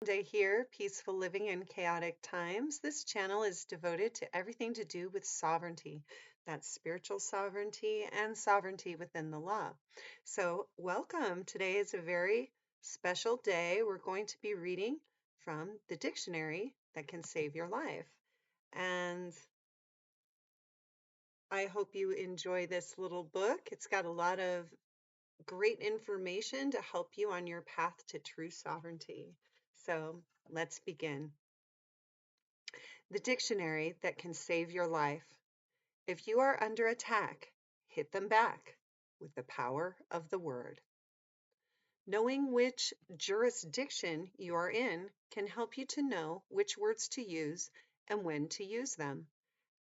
Day here, peaceful living in chaotic times. This channel is devoted to everything to do with sovereignty. That's spiritual sovereignty and sovereignty within the law. So, welcome. Today is a very special day. We're going to be reading from the dictionary that can save your life. And I hope you enjoy this little book. It's got a lot of great information to help you on your path to true sovereignty. So, let's begin. The dictionary that can save your life. If you are under attack, hit them back with the power of the word. Knowing which jurisdiction you are in can help you to know which words to use and when to use them.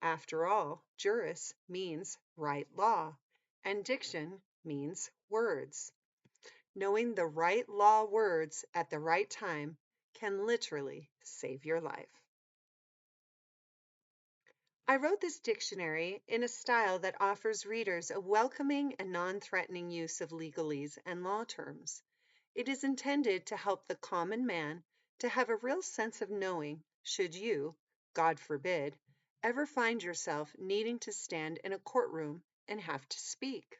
After all, juris means right law, and diction means words. Knowing the right law words at the right time can literally save your life. I wrote this dictionary in a style that offers readers a welcoming and non-threatening use of legalese and law terms. It is intended to help the common man to have a real sense of knowing should you, God forbid, ever find yourself needing to stand in a courtroom and have to speak,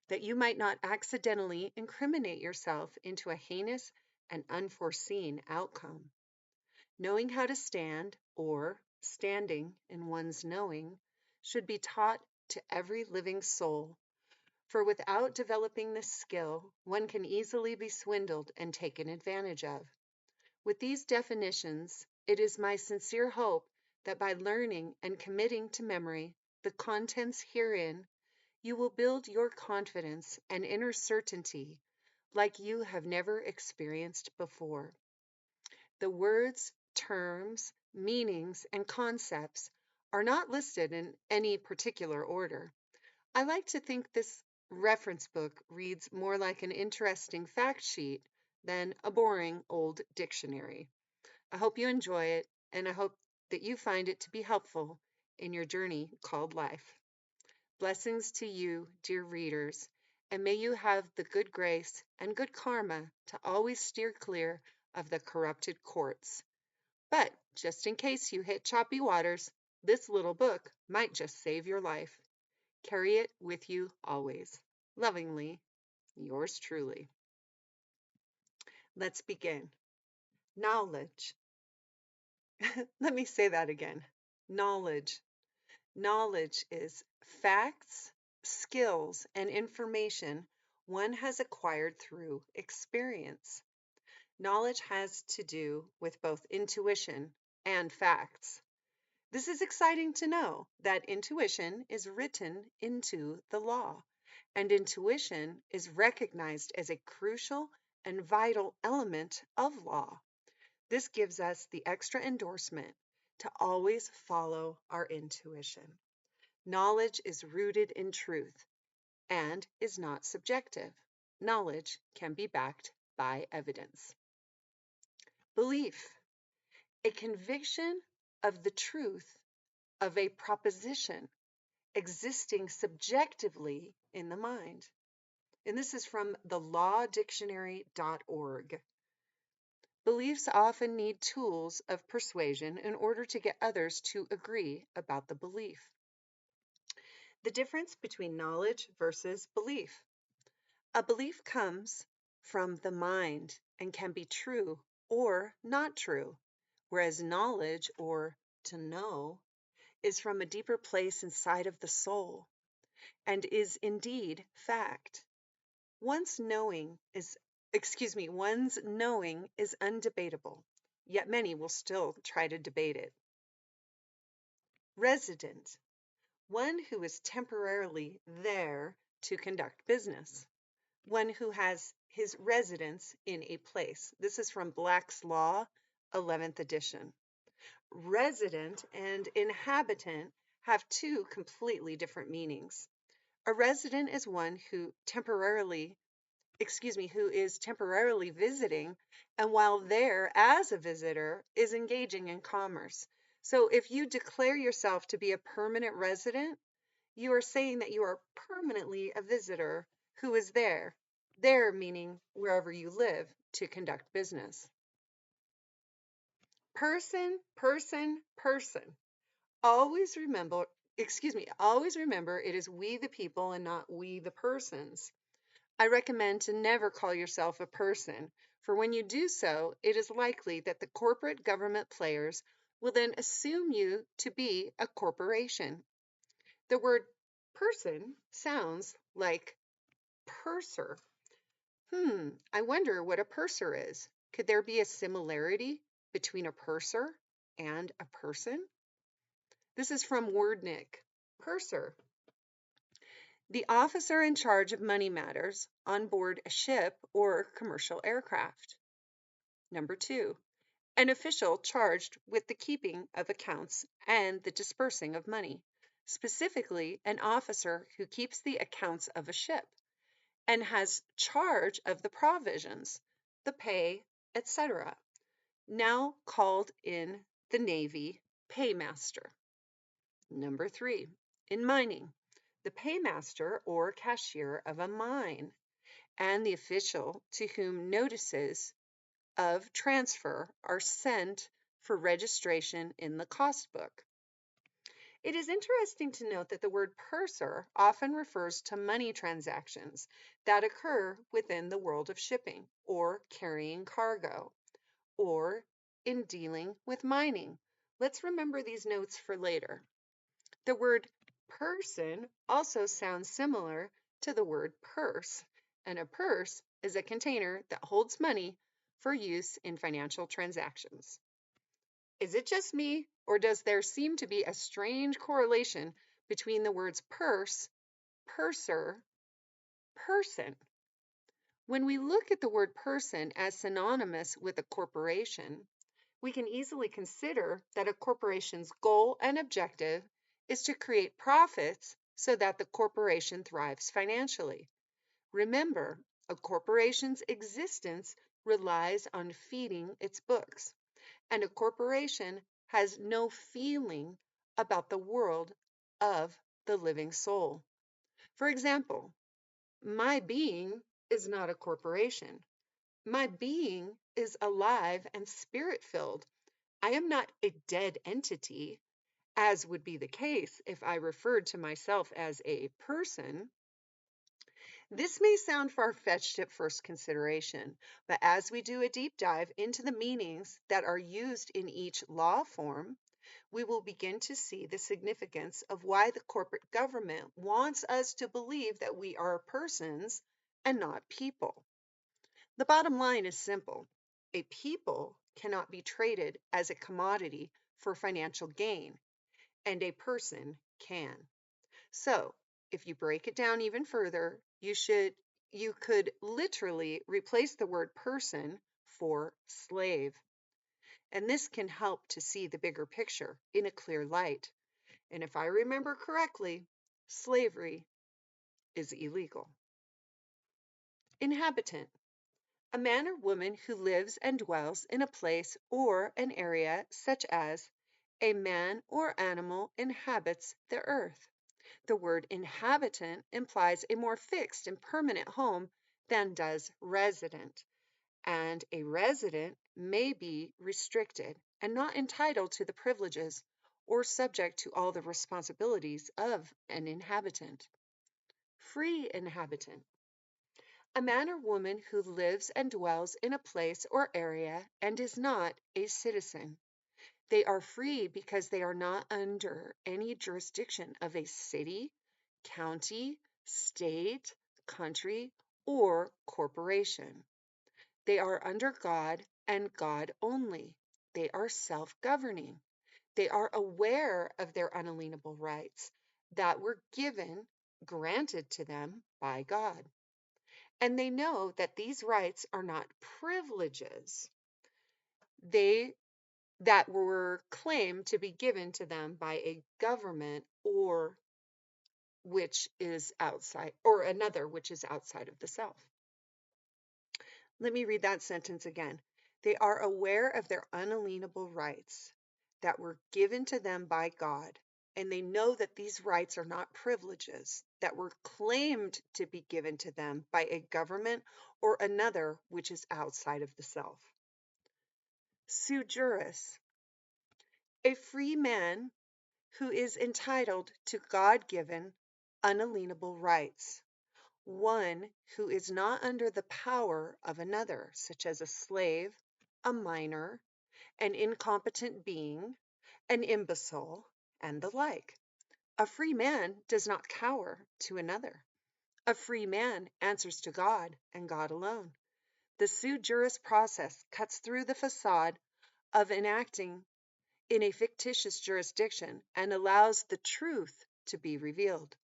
that you might not accidentally incriminate yourself into a heinous and unforeseen outcome. Knowing how to stand, or standing in one's knowing, should be taught to every living soul, for without developing this skill, one can easily be swindled and taken advantage of. With these definitions, it is my sincere hope that by learning and committing to memory the contents herein, you will build your confidence and inner certainty like you have never experienced before. The words, terms, meanings, and concepts are not listed in any particular order. I like to think this reference book reads more like an interesting fact sheet than a boring old dictionary. I hope you enjoy it, and I hope that you find it to be helpful in your journey called life. Blessings to you, dear readers, and may you have the good grace and good karma to always steer clear of the corrupted courts. But just in case you hit choppy waters, this little book might just save your life. Carry it with you always. Lovingly, yours truly. Let's begin. Knowledge. Let me say that again. Knowledge. Knowledge is facts, skills, and information one has acquired through experience. Knowledge has to do with both intuition and facts. This is exciting to know that intuition is written into the law, and intuition is recognized as a crucial and vital element of law. This gives us the extra endorsement to always follow our intuition. Knowledge is rooted in truth and is not subjective. Knowledge can be backed by evidence. Belief, a conviction of the truth of a proposition existing subjectively in the mind. And this is from the lawdictionary.org. Beliefs often need tools of persuasion in order to get others to agree about the belief. The difference between knowledge versus belief. A belief comes from the mind and can be true or not true, whereas knowledge, or to know, is from a deeper place inside of the soul and is indeed fact. One's knowing is, one's knowing is undebatable, yet many will still try to debate it. Resident, one who is temporarily there to conduct business, one who has his residence in a place. This is from Black's Law, 11th edition. Resident and inhabitant have two completely different meanings. A resident is one who is temporarily visiting, and while there as a visitor is engaging in commerce. So if you declare yourself to be a permanent resident, you are saying that you are permanently a visitor who is there meaning wherever you live, to conduct business. Person, person, person. Always remember, always remember it is we the people and not we the persons. I recommend to never call yourself a person, for when you do so, it is likely that the corporate government players will then assume you to be a corporation. The word person sounds like purser. I wonder what a purser is. Could there be a similarity between a purser and a person? This is from Wordnik. Purser, the officer in charge of money matters on board a ship or commercial aircraft. Number two, an official charged with the keeping of accounts and the dispersing of money, specifically an officer who keeps the accounts of a ship and has charge of the provisions, the pay, etc., now called in the Navy paymaster. Number three, in mining, the paymaster or cashier of a mine, and the official to whom notices of transfer are sent for registration in the cost book. It is interesting to note that the word purser often refers to money transactions that occur within the world of shipping or carrying cargo or in dealing with mining. Let's remember these notes for later. The word person also sounds similar to the word purse, and a purse is a container that holds money for use in financial transactions. Is it just me, or does there seem to be a strange correlation between the words purse, purser, person? When we look at the word person as synonymous with a corporation, we can easily consider that a corporation's goal and objective is to create profits so that the corporation thrives financially. Remember, a corporation's existence relies on feeding its books, and a corporation has no feeling about the world of the living soul. For example, my being is not a corporation. My being is alive and spirit filled. I am not a dead entity, as would be the case if I referred to myself as a person. This may sound far-fetched at first consideration, but as we do a deep dive into the meanings that are used in each law form, we will begin to see the significance of why the corporate government wants us to believe that we are persons and not people. The bottom line is simple. A people cannot be traded as a commodity for financial gain, and a person can. So, if you break it down even further, you could literally replace the word person for slave. And this can help to see the bigger picture in a clear light. And if I remember correctly, slavery is illegal. Inhabitant, a man or woman who lives and dwells in a place or an area such as a man or animal inhabits the earth. The word inhabitant implies a more fixed and permanent home than does resident, and a resident may be restricted and not entitled to the privileges or subject to all the responsibilities of an inhabitant. Free inhabitant, a man or woman who lives and dwells in a place or area and is not a citizen. They are free because they are not under any jurisdiction of a city, county, state, country, or corporation. They are under God and God only. They are self-governing. They are aware of their unalienable rights that were granted to them by God. And they know that these rights are not privileges they that were claimed to be given to them by a government or which is outside or another which is outside of the self. Let me read that sentence again. They are aware of their unalienable rights that were given to them by God, and they know that these rights are not privileges that were claimed to be given to them by a government or another which is outside of the self. Sui juris, A free man who is entitled to God-given, unalienable rights. One who is not under the power of another, such as a slave, a minor, an incompetent being, an imbecile, and the like. A free man does not cower to another. A free man answers to God and God alone. The sui juris process cuts through the facade of enacting in a fictitious jurisdiction and allows the truth to be revealed.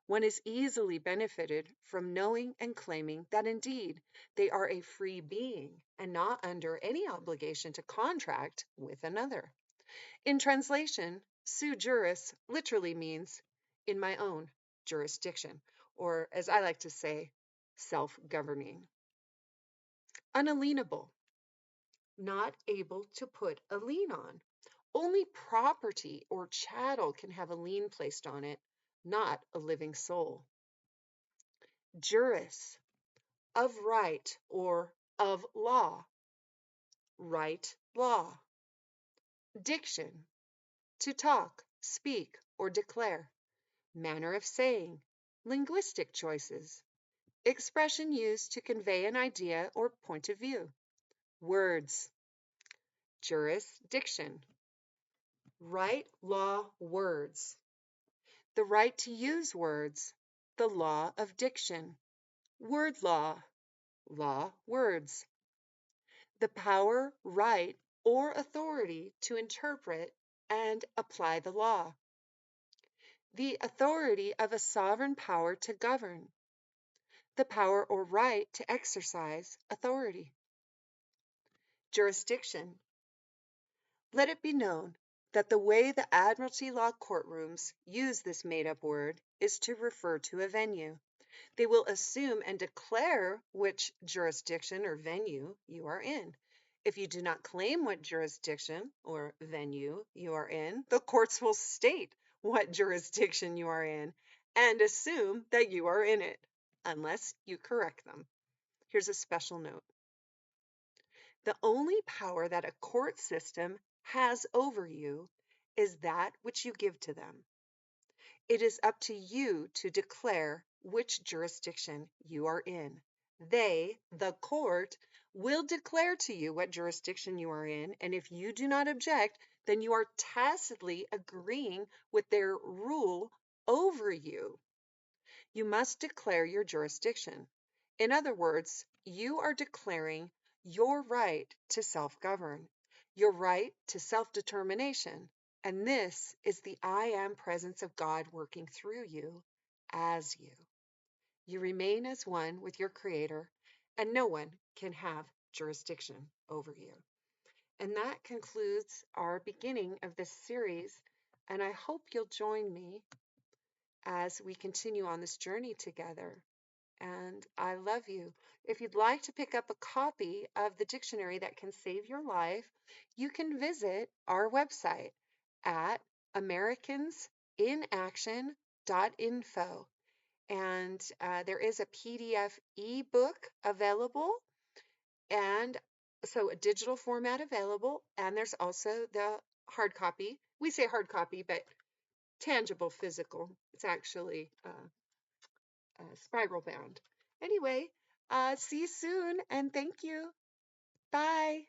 One is easily benefited from knowing and claiming that indeed they are a free being and not under any obligation to contract with another. In translation, sui juris literally means in my own jurisdiction, or as I like to say, self governing. Unalienable, not able to put a lien on. Only property or chattel can have a lien placed on it, not a living soul. Juris, of right or of law, right law. Diction, to talk, speak, or declare. Manner of saying, linguistic choices. Expression used to convey an idea or point of view. Words, jurisdiction. Right law words. The right to use words. The law of diction. Word law. Law words. The power, right, or authority to interpret and apply the law. The authority of a sovereign power to govern. The power or right to exercise authority. Jurisdiction. Let it be known that the way the Admiralty Law courtrooms use this made-up word is to refer to a venue. They will assume and declare which jurisdiction or venue you are in. If you do not claim what jurisdiction or venue you are in, the courts will state what jurisdiction you are in and assume that you are in it, unless you correct them. Here's a special note. The only power that a court system has over you is that which you give to them. It is up to you to declare which jurisdiction you are in. They, the court, will declare to you what jurisdiction you are in, and if you do not object, then you are tacitly agreeing with their rule over you. You must declare your jurisdiction. In other words, you are declaring your right to self-govern, your right to self-determination, and this is the I am presence of God working through you as you. You remain as one with your Creator, and no one can have jurisdiction over you. And that concludes our beginning of this series, and I hope you'll join me as we continue on this journey together. And I love you. If you'd like to pick up a copy of the dictionary that can save your life, you can visit our website at americansinaction.info. And there is a PDF ebook available, and so a digital format available, and there's also the hard copy. We say hard copy, but tangible, physical. It's actually spiral bound. Anyway, see you soon and thank you. Bye.